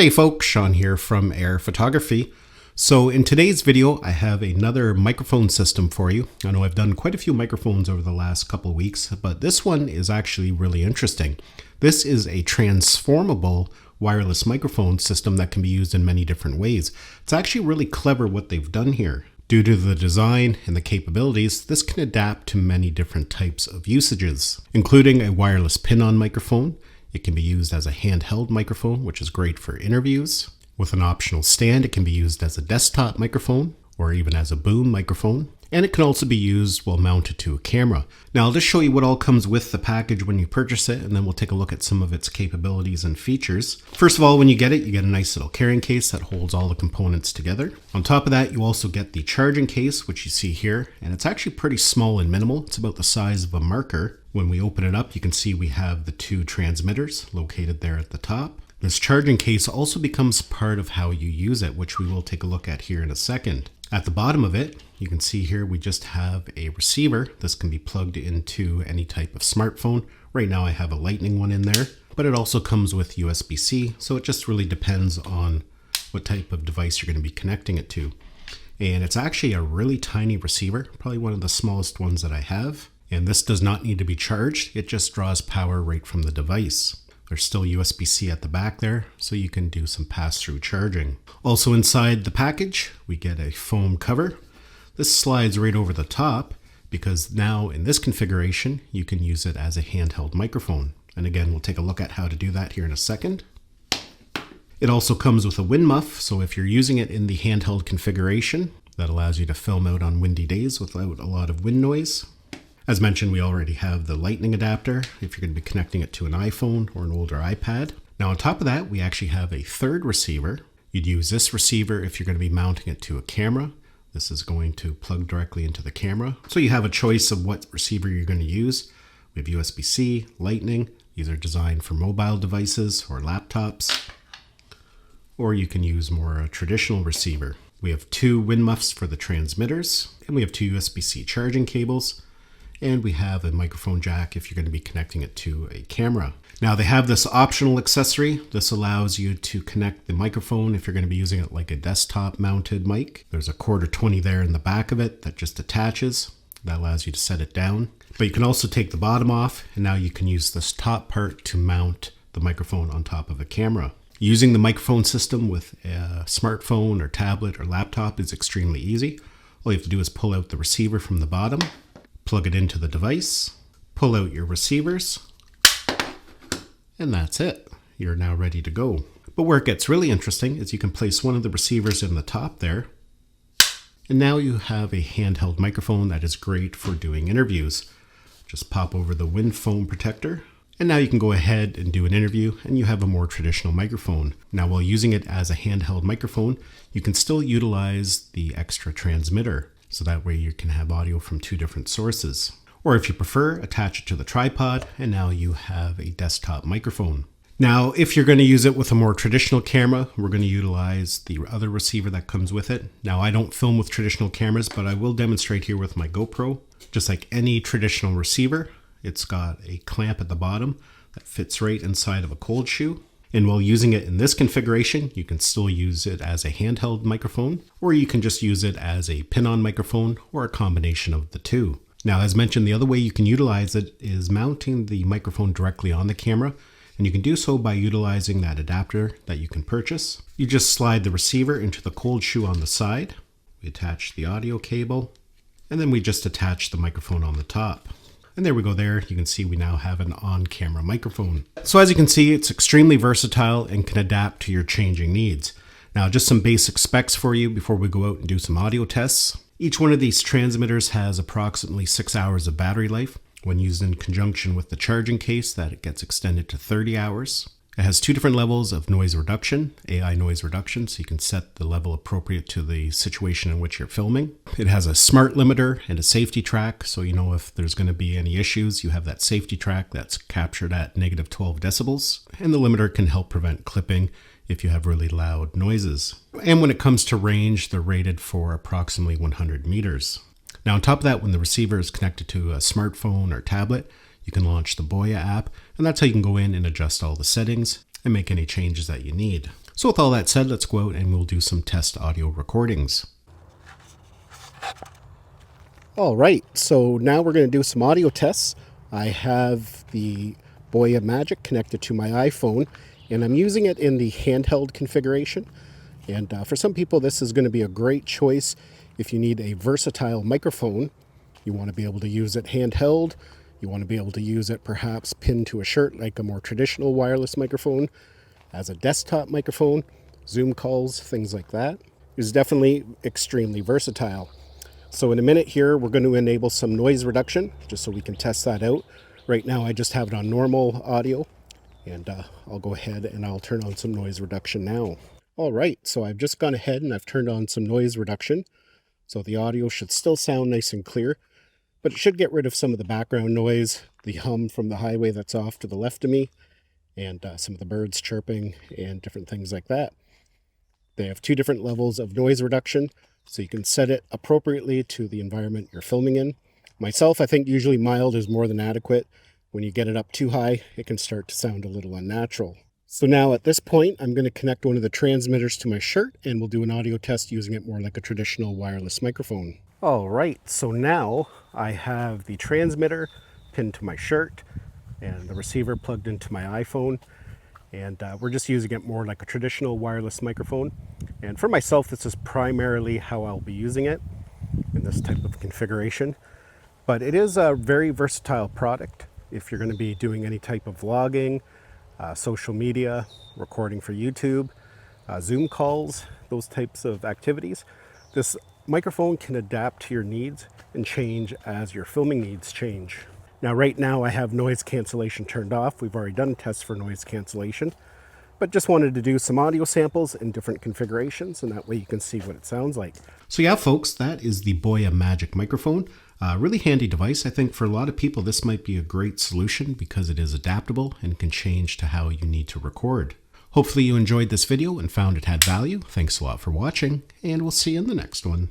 G'day folks, Sean here from Air Photography. So in today's video, I have another microphone system for you. I know I've done quite a few microphones over the last couple of weeks, but this one is actually really interesting. This is a transformable wireless microphone system that can be used in many different ways. It's actually really clever what they've done here. Due to the design and the capabilities, this can adapt to many different types of usages, including a wireless pin-on microphone. It can be used as a handheld microphone, which is great for interviews. With an optional stand, it can be used as a desktop microphone or even as a boom microphone. And it can also be used while mounted to a camera. Now I'll just show you what all comes with the package when you purchase it, and then we'll take a look at some of its capabilities and features. First of all, when you get it, you get a nice little carrying case that holds all the components together. On top of that, you also get the charging case, which you see here, and it's actually pretty small and minimal. It's about the size of a marker. When we open it up, you can see we have the two transmitters located there at the top. This charging case also becomes part of how you use it, which we will take a look at here in a second. At the bottom of it, you can see here we just have a receiver. This can be plugged into any type of smartphone. Right now I have a Lightning one in there, but it also comes with USB-C, so it just really depends on what type of device you're going to be connecting it to. And it's actually a really tiny receiver, probably one of the smallest ones that I have. And this does not need to be charged. It just draws power right from the device. There's still USB-C at the back there, so you can do some pass-through charging. Also inside the package, we get a foam cover. This slides right over the top because now in this configuration, you can use it as a handheld microphone. And again, we'll take a look at how to do that here in a second. It also comes with a wind muff, so if you're using it in the handheld configuration, that allows you to film out on windy days without a lot of wind noise. As mentioned, we already have the Lightning adapter if you're going to be connecting it to an iPhone or an older iPad. Now on top of that, we actually have a third receiver. You'd use this receiver if you're going to be mounting it to a camera. This is going to plug directly into the camera. So you have a choice of what receiver you're going to use. We have USB-C, Lightning. These are designed for mobile devices or laptops. Or you can use more a traditional receiver. We have two wind muffs for the transmitters, and we have two USB-C charging cables. And we have a microphone jack if you're going to be connecting it to a camera. Now they have this optional accessory. This allows you to connect the microphone if you're going to be using it like a desktop mounted mic. There's a quarter 20 there in the back of it that just attaches. That allows you to set it down. But you can also take the bottom off, and now you can use this top part to mount the microphone on top of a camera. Using the microphone system with a smartphone or tablet or laptop is extremely easy. All you have to do is pull out the receiver from the bottom, plug it into the device, pull out your receivers, and that's it. You're now ready to go. But where it gets really interesting is you can place one of the receivers in the top there, and now you have a handheld microphone that is great for doing interviews. Just pop over the wind foam protector, and now you can go ahead and do an interview, and you have a more traditional microphone. Now while using it as a handheld microphone, you can still utilize the extra transmitter. So that way you can have audio from two different sources. Or if you prefer, attach it to the tripod, and now you have a desktop microphone. Now, if you're going to use it with a more traditional camera, we're going to utilize the other receiver that comes with it. Now, I don't film with traditional cameras, but I will demonstrate here with my GoPro. Just like any traditional receiver, it's got a clamp at the bottom that fits right inside of a cold shoe. And while using it in this configuration, you can still use it as a handheld microphone, or you can just use it as a pin-on microphone, or a combination of the two. Now, as mentioned, the other way you can utilize it is mounting the microphone directly on the camera, and you can do so by utilizing that adapter that you can purchase. You just slide the receiver into the cold shoe on the side. We attach the audio cable, and then we just attach the microphone on the top. And there we go there. You can see we now have an on-camera microphone. So as you can see, it's extremely versatile and can adapt to your changing needs. Now, just some basic specs for you before we go out and do some audio tests. Each one of these transmitters has approximately 6 hours of battery life. When used in conjunction with the charging case, that it gets extended to 30 hours. It has two different levels of noise reduction, AI noise reduction, so you can set the level appropriate to the situation in which you're filming. It has a smart limiter and a safety track, so you know if there's going to be any issues, you have that safety track that's captured at negative 12 decibels. And the limiter can help prevent clipping if you have really loud noises. And when it comes to range, they're rated for approximately 100 meters. Now on top of that, when the receiver is connected to a smartphone or tablet, you can launch the Boya app, and that's how you can go in and adjust all the settings and make any changes that you need. So with all that said, let's go out and we'll do some test audio recordings. All right, so now we're going to do some audio tests. I have the Boya Magic connected to my iPhone, and I'm using it in the handheld configuration. And for some people, this is going to be a great choice if you need a versatile microphone. You want to be able to use it handheld. You want to be able to use it perhaps pinned to a shirt like a more traditional wireless microphone, as a desktop microphone, Zoom calls, things like that. It's definitely extremely versatile. So in a minute here, we're going to enable some noise reduction just so we can test that out. Right now, I just have it on normal audio, and I'll go ahead and I'll turn on some noise reduction now. All right, so I've just gone ahead and I've turned on some noise reduction. So the audio should still sound nice and clear, but it should get rid of some of the background noise, the hum from the highway that's off to the left of me, and some of the birds chirping and different things like that. They have two different levels of noise reduction, so you can set it appropriately to the environment you're filming in. Myself, I think usually mild is more than adequate. When you get it up too high, it can start to sound a little unnatural. So now at this point, I'm going to connect one of the transmitters to my shirt, and we'll do an audio test using it more like a traditional wireless microphone. All right, so now I have the transmitter pinned to my shirt and the receiver plugged into my iPhone, and we're just using it more like a traditional wireless microphone. And for myself, this is primarily how I'll be using it in this type of configuration. But it is a very versatile product if you're going to be doing any type of vlogging, social media, recording for YouTube, Zoom calls, those types of activities. This microphone can adapt to your needs and change as your filming needs change. Now, right now I have noise cancellation turned off. We've already done tests for noise cancellation, but just wanted to do some audio samples in different configurations, and that way you can see what it sounds like. So yeah, folks, that is the Boya Magic microphone. Really handy device. I think for a lot of people, this might be a great solution because it is adaptable and can change to how you need to record. Hopefully you enjoyed this video and found it had value. Thanks a lot for watching, and we'll see you in the next one.